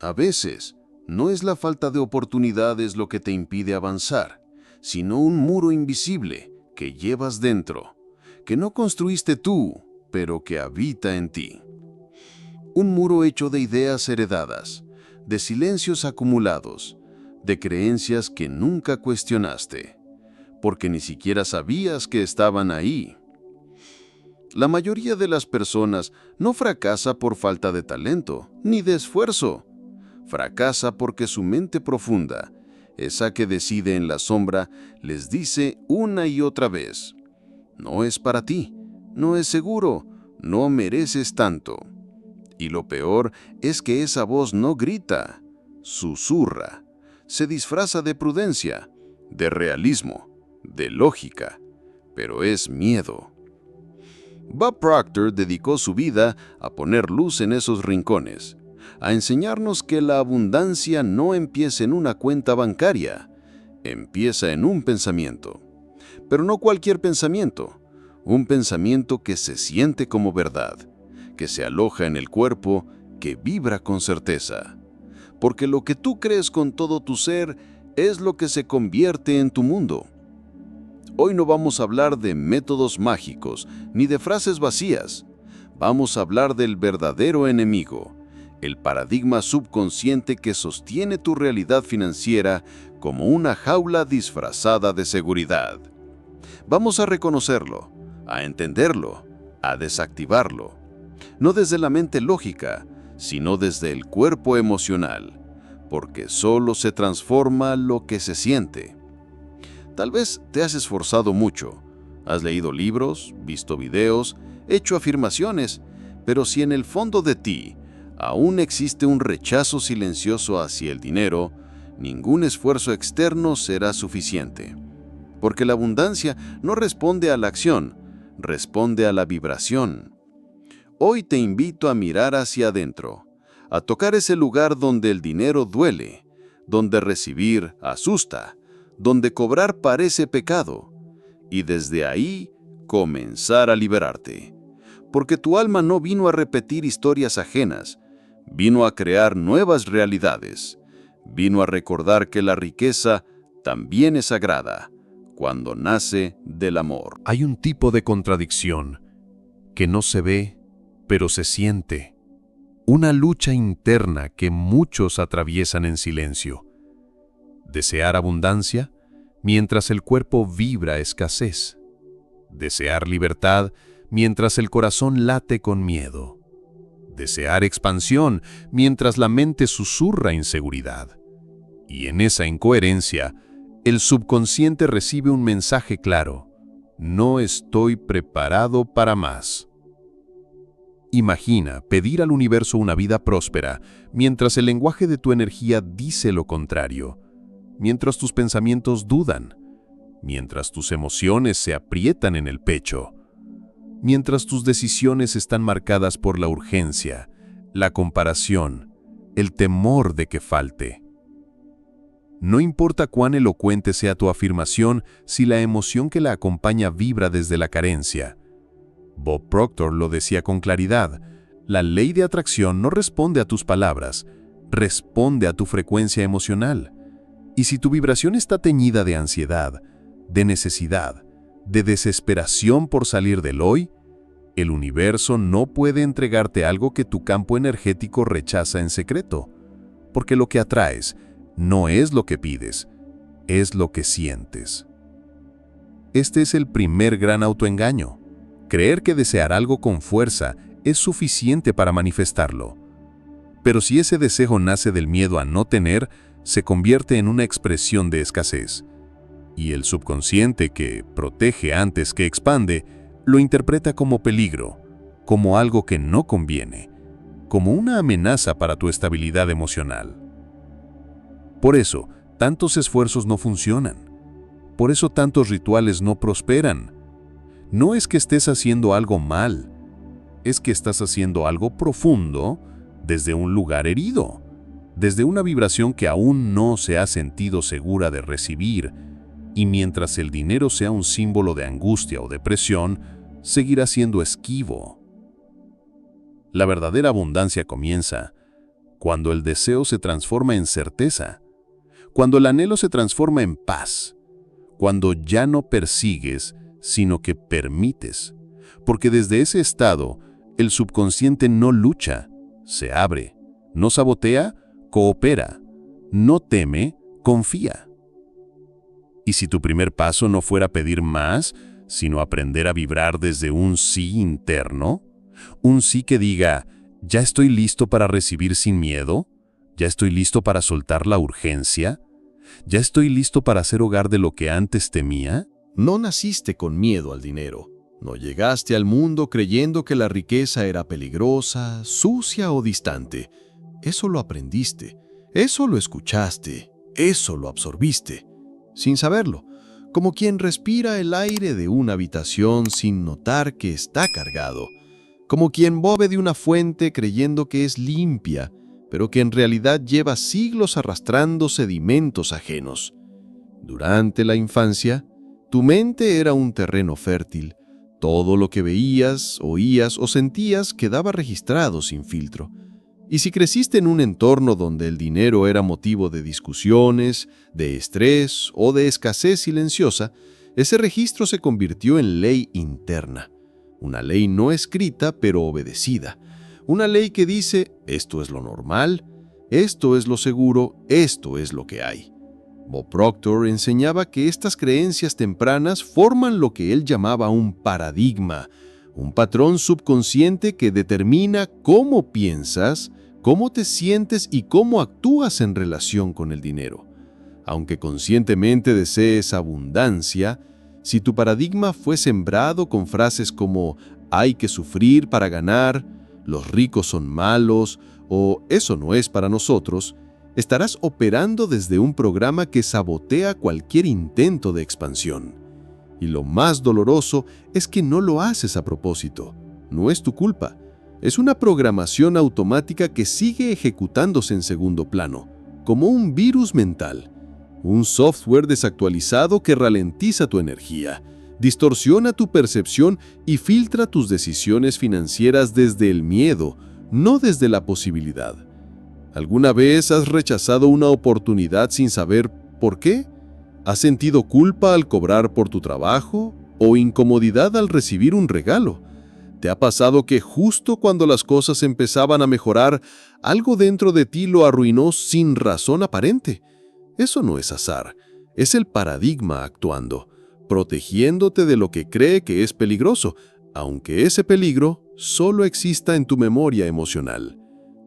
A veces, no es la falta de oportunidades lo que te impide avanzar, sino un muro invisible que llevas dentro, que no construiste tú, pero que habita en ti. Un muro hecho de ideas heredadas, de silencios acumulados, de creencias que nunca cuestionaste, porque ni siquiera sabías que estaban ahí. La mayoría de las personas no fracasa por falta de talento, ni de esfuerzo. Fracasa porque su mente profunda, esa que decide en la sombra, les dice una y otra vez: no es para ti, no es seguro, no mereces tanto. Y lo peor es que esa voz no grita, susurra, se disfraza de prudencia, de realismo, de lógica, pero es miedo. Bob Proctor dedicó su vida a poner luz en esos rincones, a enseñarnos que la abundancia no empieza en una cuenta bancaria, empieza en un pensamiento. Pero no cualquier pensamiento, un pensamiento que se siente como verdad, que se aloja en el cuerpo, que vibra con certeza. Porque lo que tú crees con todo tu ser es lo que se convierte en tu mundo. Hoy no vamos a hablar de métodos mágicos ni de frases vacías. Vamos a hablar del verdadero enemigo, el paradigma subconsciente que sostiene tu realidad financiera como una jaula disfrazada de seguridad. Vamos a reconocerlo, a entenderlo, a desactivarlo. No desde la mente lógica, sino desde el cuerpo emocional, porque solo se transforma lo que se siente. Tal vez te has esforzado mucho, has leído libros, visto videos, hecho afirmaciones, pero si en el fondo de ti aún existe un rechazo silencioso hacia el dinero, ningún esfuerzo externo será suficiente. Porque la abundancia no responde a la acción, responde a la vibración. Hoy te invito a mirar hacia adentro, a tocar ese lugar donde el dinero duele, donde recibir asusta, donde cobrar parece pecado, y desde ahí comenzar a liberarte. Porque tu alma no vino a repetir historias ajenas, vino a crear nuevas realidades, vino a recordar que la riqueza también es sagrada, cuando nace del amor. Hay un tipo de contradicción que no se ve, pero se siente. Una lucha interna que muchos atraviesan en silencio. Desear abundancia mientras el cuerpo vibra escasez. Desear libertad mientras el corazón late con miedo. Desear expansión mientras la mente susurra inseguridad. Y en esa incoherencia, el subconsciente recibe un mensaje claro: no estoy preparado para más. Imagina pedir al universo una vida próspera mientras el lenguaje de tu energía dice lo contrario, mientras tus pensamientos dudan, mientras tus emociones se aprietan en el pecho, mientras tus decisiones están marcadas por la urgencia, la comparación, el temor de que falte. No importa cuán elocuente sea tu afirmación si la emoción que la acompaña vibra desde la carencia. Bob Proctor lo decía con claridad: la ley de atracción no responde a tus palabras, responde a tu frecuencia emocional. Y si tu vibración está teñida de ansiedad, de necesidad, de desesperación por salir del hoy, el universo no puede entregarte algo que tu campo energético rechaza en secreto, porque lo que atraes no es lo que pides, es lo que sientes. Este es el primer gran autoengaño: creer que desear algo con fuerza es suficiente para manifestarlo. Pero si ese deseo nace del miedo a no tener, se convierte en una expresión de escasez. Y el subconsciente, que protege antes que expande, lo interpreta como peligro, como algo que no conviene, como una amenaza para tu estabilidad emocional. Por eso, tantos esfuerzos no funcionan. Por eso tantos rituales no prosperan. No es que estés haciendo algo mal, es que estás haciendo algo profundo desde un lugar herido, desde una vibración que aún no se ha sentido segura de recibir, y mientras el dinero sea un símbolo de angustia o depresión, seguirá siendo esquivo. La verdadera abundancia comienza cuando el deseo se transforma en certeza, cuando el anhelo se transforma en paz, cuando ya no persigues, sino que permites, porque desde ese estado, el subconsciente no lucha, se abre, no sabotea, coopera, no teme, confía. Y si tu primer paso no fuera pedir más, sino aprender a vibrar desde un sí interno, un sí que diga, ya estoy listo para recibir sin miedo, ya estoy listo para soltar la urgencia, ya estoy listo para hacer hogar de lo que antes temía. No naciste con miedo al dinero. No llegaste al mundo creyendo que la riqueza era peligrosa, sucia o distante. Eso lo aprendiste, eso lo escuchaste, eso lo absorbiste, sin saberlo, como quien respira el aire de una habitación sin notar que está cargado, como quien bebe de una fuente creyendo que es limpia, pero que en realidad lleva siglos arrastrando sedimentos ajenos. Durante la infancia, tu mente era un terreno fértil. Todo lo que veías, oías o sentías quedaba registrado sin filtro. Y si creciste en un entorno donde el dinero era motivo de discusiones, de estrés o de escasez silenciosa, ese registro se convirtió en ley interna. Una ley no escrita, pero obedecida. Una ley que dice, esto es lo normal, esto es lo seguro, esto es lo que hay. Bob Proctor enseñaba que estas creencias tempranas forman lo que él llamaba un paradigma, un patrón subconsciente que determina cómo piensas, cómo te sientes y cómo actúas en relación con el dinero. Aunque conscientemente desees abundancia, si tu paradigma fue sembrado con frases como hay que sufrir para ganar, los ricos son malos o eso no es para nosotros, estarás operando desde un programa que sabotea cualquier intento de expansión. Y lo más doloroso es que no lo haces a propósito. No es tu culpa. Es una programación automática que sigue ejecutándose en segundo plano, como un virus mental. Un software desactualizado que ralentiza tu energía, distorsiona tu percepción y filtra tus decisiones financieras desde el miedo, no desde la posibilidad. ¿Alguna vez has rechazado una oportunidad sin saber por qué? ¿Has sentido culpa al cobrar por tu trabajo o incomodidad al recibir un regalo? ¿Te ha pasado que justo cuando las cosas empezaban a mejorar, algo dentro de ti lo arruinó sin razón aparente? Eso no es azar, es el paradigma actuando, protegiéndote de lo que cree que es peligroso, aunque ese peligro solo exista en tu memoria emocional.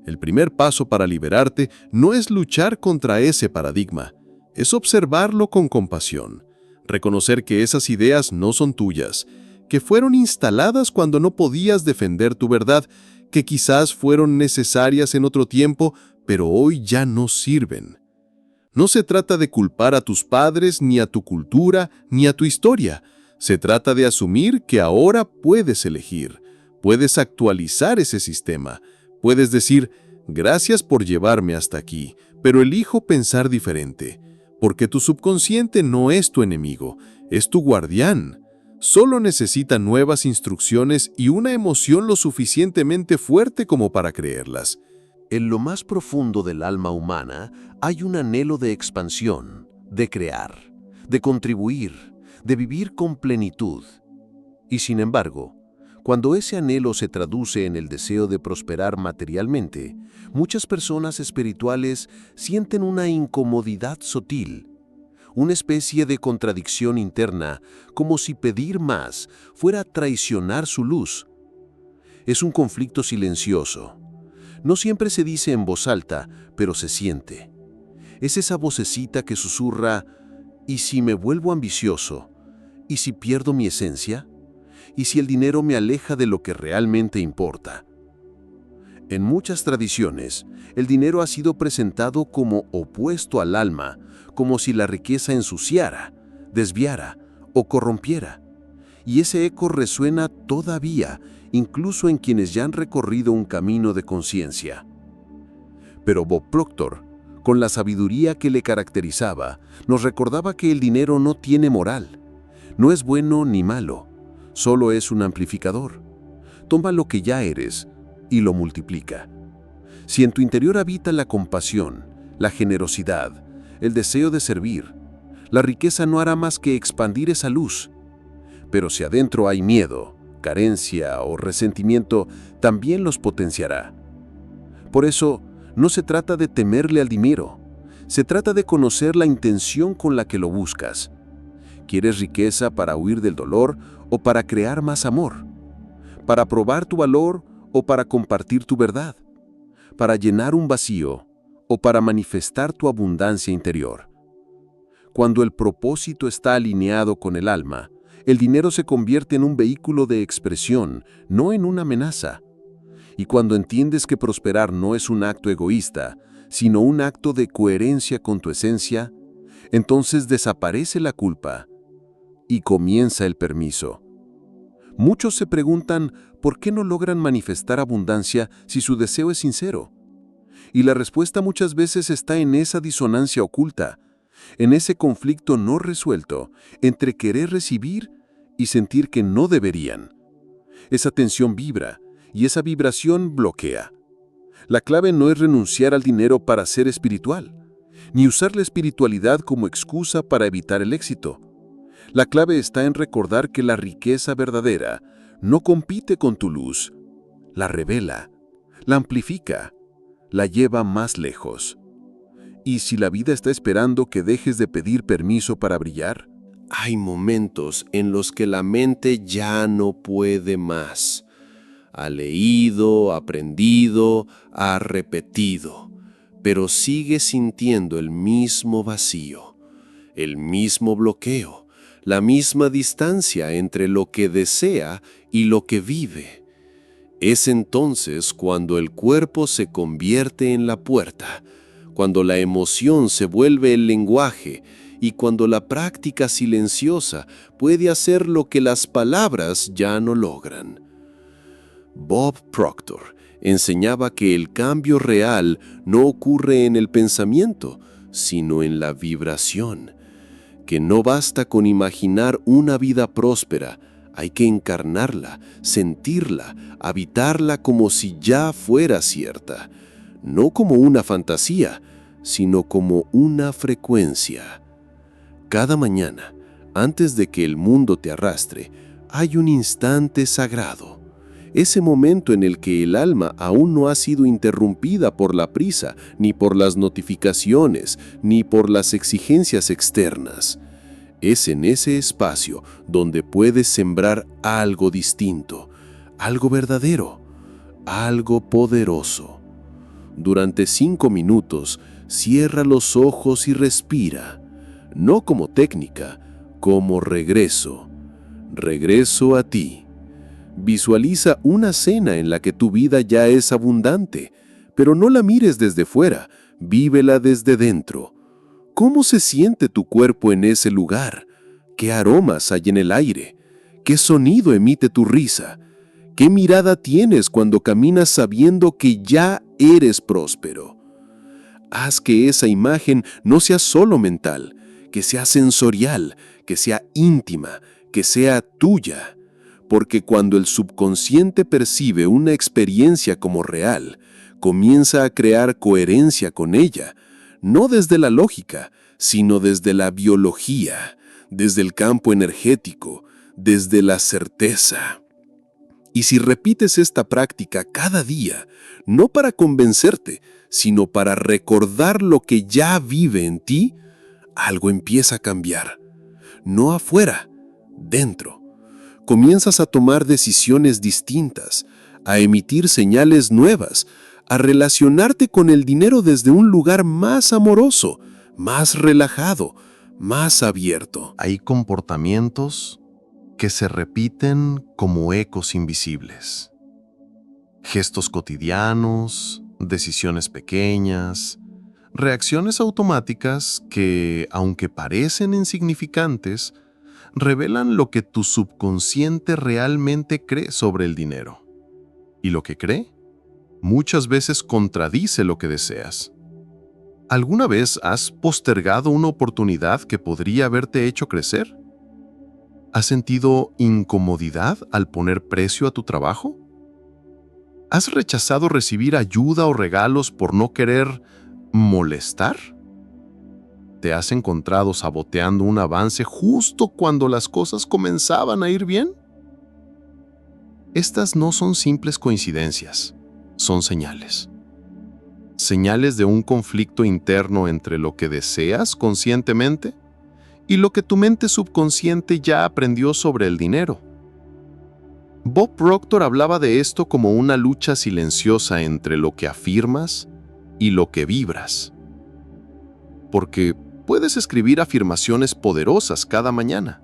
El primer paso para liberarte no es luchar contra ese paradigma, es observarlo con compasión, reconocer que esas ideas no son tuyas, que fueron instaladas cuando no podías defender tu verdad, que quizás fueron necesarias en otro tiempo, pero hoy ya no sirven. No se trata de culpar a tus padres, ni a tu cultura, ni a tu historia. Se trata de asumir que ahora puedes elegir, puedes actualizar ese sistema. Puedes decir, gracias por llevarme hasta aquí, pero elijo pensar diferente, porque tu subconsciente no es tu enemigo, es tu guardián. Solo necesita nuevas instrucciones y una emoción lo suficientemente fuerte como para creerlas. En lo más profundo del alma humana hay un anhelo de expansión, de crear, de contribuir, de vivir con plenitud. Y sin embargo, cuando ese anhelo se traduce en el deseo de prosperar materialmente, muchas personas espirituales sienten una incomodidad sutil, una especie de contradicción interna, como si pedir más fuera traicionar su luz. Es un conflicto silencioso. No siempre se dice en voz alta, pero se siente. Es esa vocecita que susurra, ¿y si me vuelvo ambicioso? ¿Y si pierdo mi esencia? ¿Y si el dinero me aleja de lo que realmente importa? En muchas tradiciones, el dinero ha sido presentado como opuesto al alma, como si la riqueza ensuciara, desviara o corrompiera. Y ese eco resuena todavía, incluso en quienes ya han recorrido un camino de conciencia. Pero Bob Proctor, con la sabiduría que le caracterizaba, nos recordaba que el dinero no tiene moral, no es bueno ni malo, solo es un amplificador. Toma lo que ya eres y lo multiplica. Si en tu interior habita la compasión, la generosidad, el deseo de servir, la riqueza no hará más que expandir esa luz. Pero si adentro hay miedo, carencia o resentimiento, también los potenciará. Por eso, no se trata de temerle al dinero, se trata de conocer la intención con la que lo buscas. ¿Quieres riqueza para huir del dolor o para crear más amor? ¿Para probar tu valor o para compartir tu verdad? ¿Para llenar un vacío o para manifestar tu abundancia interior? Cuando el propósito está alineado con el alma, el dinero se convierte en un vehículo de expresión, no en una amenaza. Y cuando entiendes que prosperar no es un acto egoísta, sino un acto de coherencia con tu esencia, entonces desaparece la culpa y comienza el permiso. Muchos se preguntan por qué no logran manifestar abundancia si su deseo es sincero. Y la respuesta muchas veces está en esa disonancia oculta, en ese conflicto no resuelto entre querer recibir y sentir que no deberían. Esa tensión vibra y esa vibración bloquea. La clave no es renunciar al dinero para ser espiritual, ni usar la espiritualidad como excusa para evitar el éxito. La clave está en recordar que la riqueza verdadera no compite con tu luz, la revela, la amplifica, la lleva más lejos. Y si la vida está esperando que dejes de pedir permiso para brillar, hay momentos en los que la mente ya no puede más. Ha leído, aprendido, ha repetido, pero sigue sintiendo el mismo vacío, el mismo bloqueo, la misma distancia entre lo que desea y lo que vive. Es entonces cuando el cuerpo se convierte en la puerta, cuando la emoción se vuelve el lenguaje y cuando la práctica silenciosa puede hacer lo que las palabras ya no logran. Bob Proctor enseñaba que el cambio real no ocurre en el pensamiento, sino en la vibración, que no basta con imaginar una vida próspera, hay que encarnarla, sentirla, habitarla como si ya fuera cierta, no como una fantasía, sino como una frecuencia. Cada mañana, antes de que el mundo te arrastre, hay un instante sagrado. Ese momento en el que el alma aún no ha sido interrumpida por la prisa, ni por las notificaciones, ni por las exigencias externas. Es en ese espacio donde puedes sembrar algo distinto, algo verdadero, algo poderoso. Durante 5 minutos, cierra los ojos y respira, no como técnica, como regreso. Regreso a ti. Visualiza una cena en la que tu vida ya es abundante, pero no la mires desde fuera, vívela desde dentro. ¿Cómo se siente tu cuerpo en ese lugar? ¿Qué aromas hay en el aire? ¿Qué sonido emite tu risa? ¿Qué mirada tienes cuando caminas sabiendo que ya eres próspero? Haz que esa imagen no sea solo mental, que sea sensorial, que sea íntima, que sea tuya. Porque cuando el subconsciente percibe una experiencia como real, comienza a crear coherencia con ella, no desde la lógica, sino desde la biología, desde el campo energético, desde la certeza. Y si repites esta práctica cada día, no para convencerte, sino para recordar lo que ya vive en ti, algo empieza a cambiar. No afuera, dentro. Comienzas a tomar decisiones distintas, a emitir señales nuevas, a relacionarte con el dinero desde un lugar más amoroso, más relajado, más abierto. Hay comportamientos que se repiten como ecos invisibles. Gestos cotidianos, decisiones pequeñas, reacciones automáticas que, aunque parecen insignificantes, revelan lo que tu subconsciente realmente cree sobre el dinero. Y lo que cree, muchas veces contradice lo que deseas. ¿Alguna vez has postergado una oportunidad que podría haberte hecho crecer? ¿Has sentido incomodidad al poner precio a tu trabajo? ¿Has rechazado recibir ayuda o regalos por no querer molestar? ¿Te has encontrado saboteando un avance justo cuando las cosas comenzaban a ir bien? Estas no son simples coincidencias, son señales. Señales de un conflicto interno entre lo que deseas conscientemente y lo que tu mente subconsciente ya aprendió sobre el dinero. Bob Proctor hablaba de esto como una lucha silenciosa entre lo que afirmas y lo que vibras. Porque puedes escribir afirmaciones poderosas cada mañana,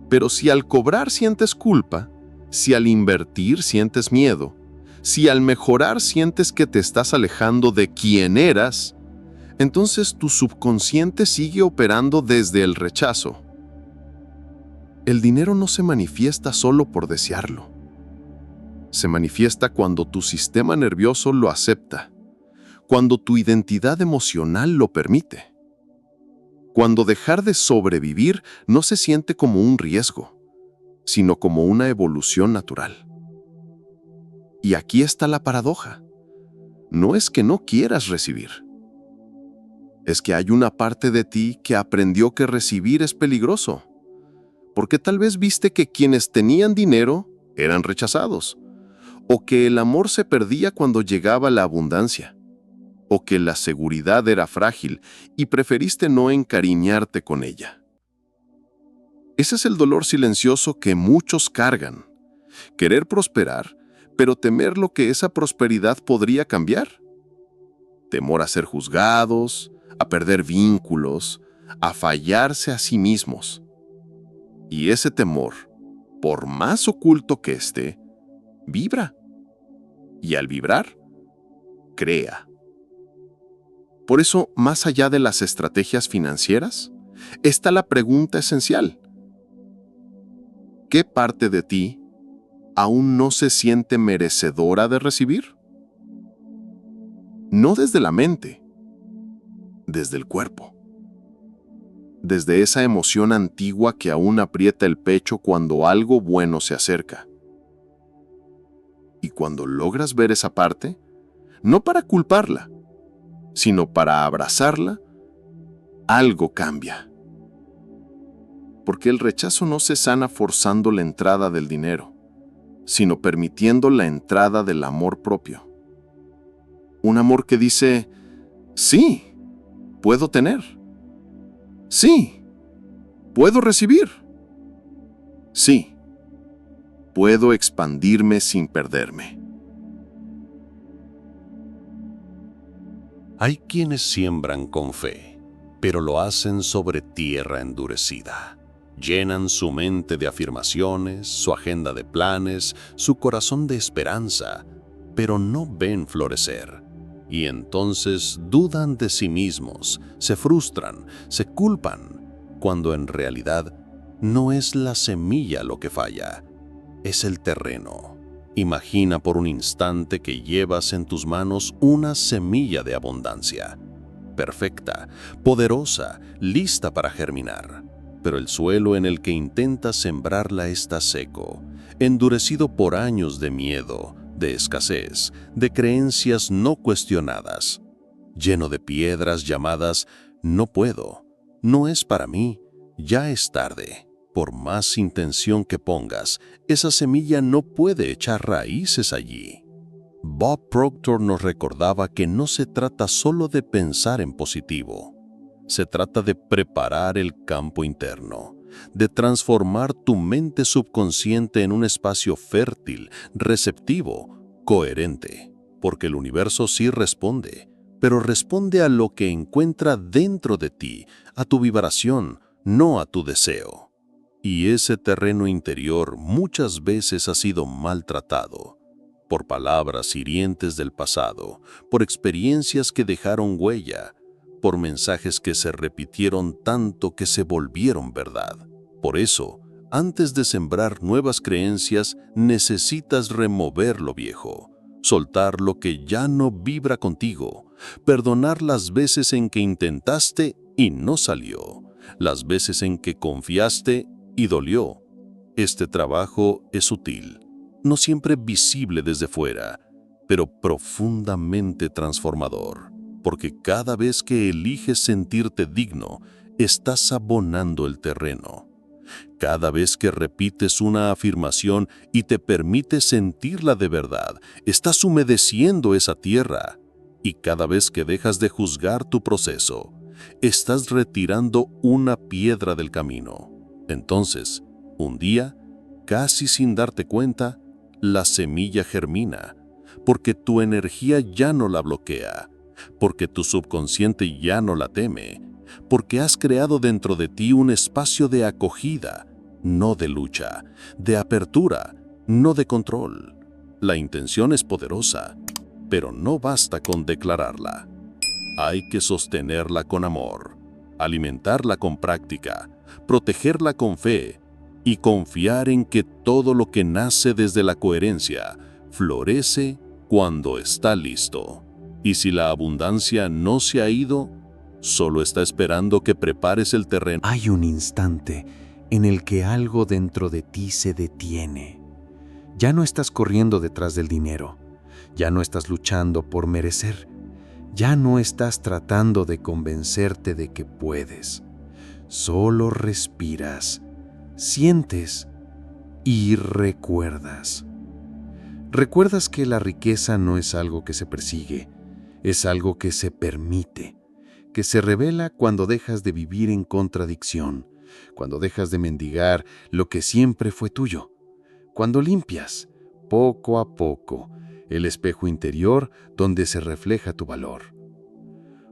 pero si al cobrar sientes culpa, si al invertir sientes miedo, si al mejorar sientes que te estás alejando de quien eras, entonces tu subconsciente sigue operando desde el rechazo. El dinero no se manifiesta solo por desearlo. Se manifiesta cuando tu sistema nervioso lo acepta, cuando tu identidad emocional lo permite, cuando dejar de sobrevivir no se siente como un riesgo, sino como una evolución natural. Y aquí está la paradoja. No es que no quieras recibir. Es que hay una parte de ti que aprendió que recibir es peligroso, porque tal vez viste que quienes tenían dinero eran rechazados, o que el amor se perdía cuando llegaba la abundancia, o que la seguridad era frágil y preferiste no encariñarte con ella. Ese es el dolor silencioso que muchos cargan. Querer prosperar, pero temer lo que esa prosperidad podría cambiar. Temor a ser juzgados, a perder vínculos, a fallarse a sí mismos. Y ese temor, por más oculto que esté, vibra. Y al vibrar, crea. Por eso, más allá de las estrategias financieras, está la pregunta esencial. ¿Qué parte de ti aún no se siente merecedora de recibir? No desde la mente, desde el cuerpo. Desde esa emoción antigua que aún aprieta el pecho cuando algo bueno se acerca. Y cuando logras ver esa parte, no para culparla, sino para abrazarla, algo cambia. Porque el rechazo no se sana forzando la entrada del dinero, sino permitiendo la entrada del amor propio. Un amor que dice, sí, puedo tener. Sí, puedo recibir. Sí, puedo expandirme sin perderme. Hay quienes siembran con fe, pero lo hacen sobre tierra endurecida. Llenan su mente de afirmaciones, su agenda de planes, su corazón de esperanza, pero no ven florecer. Y entonces dudan de sí mismos, se frustran, se culpan, cuando en realidad no es la semilla lo que falla, es el terreno. Imagina por un instante que llevas en tus manos una semilla de abundancia, perfecta, poderosa, lista para germinar. Pero el suelo en el que intentas sembrarla está seco, endurecido por años de miedo, de escasez, de creencias no cuestionadas, lleno de piedras llamadas «no puedo», «no es para mí», «ya es tarde». Por más intención que pongas, esa semilla no puede echar raíces allí. Bob Proctor nos recordaba que no se trata solo de pensar en positivo. Se trata de preparar el campo interno, de transformar tu mente subconsciente en un espacio fértil, receptivo, coherente. Porque el universo sí responde, pero responde a lo que encuentra dentro de ti, a tu vibración, no a tu deseo. Y ese terreno interior muchas veces ha sido maltratado por palabras hirientes del pasado, por experiencias que dejaron huella, por mensajes que se repitieron tanto que se volvieron verdad. Por eso, antes de sembrar nuevas creencias, necesitas remover lo viejo, soltar lo que ya no vibra contigo, perdonar las veces en que intentaste y no salió, las veces en que confiaste y dolió. Este trabajo es sutil, no siempre visible desde fuera, pero profundamente transformador, porque cada vez que eliges sentirte digno, estás abonando el terreno. Cada vez que repites una afirmación y te permites sentirla de verdad, estás humedeciendo esa tierra. Y cada vez que dejas de juzgar tu proceso, estás retirando una piedra del camino. Entonces, un día, casi sin darte cuenta, la semilla germina, porque tu energía ya no la bloquea, porque tu subconsciente ya no la teme, porque has creado dentro de ti un espacio de acogida, no de lucha, de apertura, no de control. La intención es poderosa, pero no basta con declararla. Hay que sostenerla con amor, alimentarla con práctica, protegerla con fe y confiar en que todo lo que nace desde la coherencia florece cuando está listo. Y si la abundancia no se ha ido, solo está esperando que prepares el terreno. Hay un instante en el que algo dentro de ti se detiene. Ya no estás corriendo detrás del dinero. Ya no estás luchando por merecer. Ya no estás tratando de convencerte de que puedes. Solo respiras, sientes y recuerdas. Recuerdas que la riqueza no es algo que se persigue, es algo que se permite, que se revela cuando dejas de vivir en contradicción, cuando dejas de mendigar lo que siempre fue tuyo, cuando limpias, poco a poco, el espejo interior donde se refleja tu valor.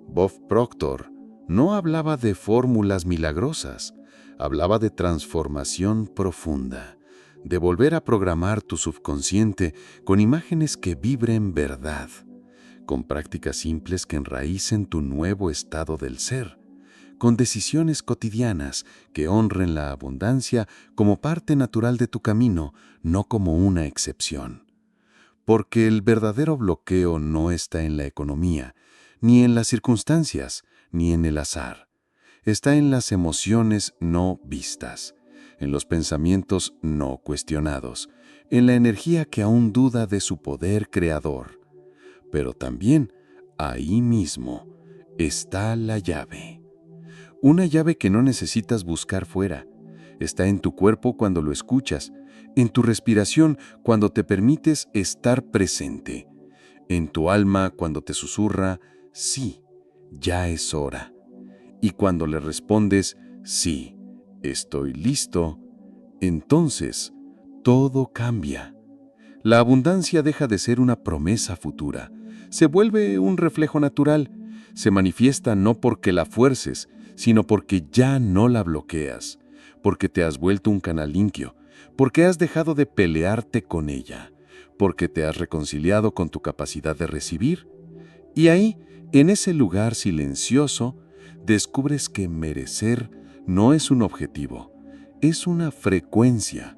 Bob Proctor no hablaba de fórmulas milagrosas, hablaba de transformación profunda, de volver a programar tu subconsciente con imágenes que vibren verdad, con prácticas simples que enraícen tu nuevo estado del ser, con decisiones cotidianas que honren la abundancia como parte natural de tu camino, no como una excepción. Porque el verdadero bloqueo no está en la economía, ni en las circunstancias, ni en el azar. Está en las emociones no vistas, en los pensamientos no cuestionados, en la energía que aún duda de su poder creador. Pero también, ahí mismo, está la llave. Una llave que no necesitas buscar fuera. Está en tu cuerpo cuando lo escuchas, en tu respiración cuando te permites estar presente, en tu alma cuando te susurra, sí, ya es hora. Y cuando le respondes, sí, estoy listo, entonces todo cambia. La abundancia deja de ser una promesa futura, se vuelve un reflejo natural, se manifiesta no porque la fuerces, sino porque ya no la bloqueas, porque te has vuelto un canal limpio, porque has dejado de pelearte con ella, porque te has reconciliado con tu capacidad de recibir. Y ahí, en ese lugar silencioso, descubres que merecer no es un objetivo, es una frecuencia,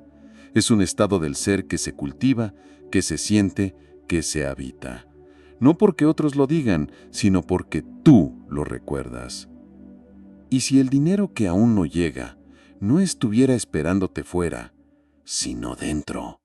es un estado del ser que se cultiva, que se siente, que se habita. No porque otros lo digan, sino porque tú lo recuerdas. Y si el dinero que aún no llega no estuviera esperándote fuera, sino dentro,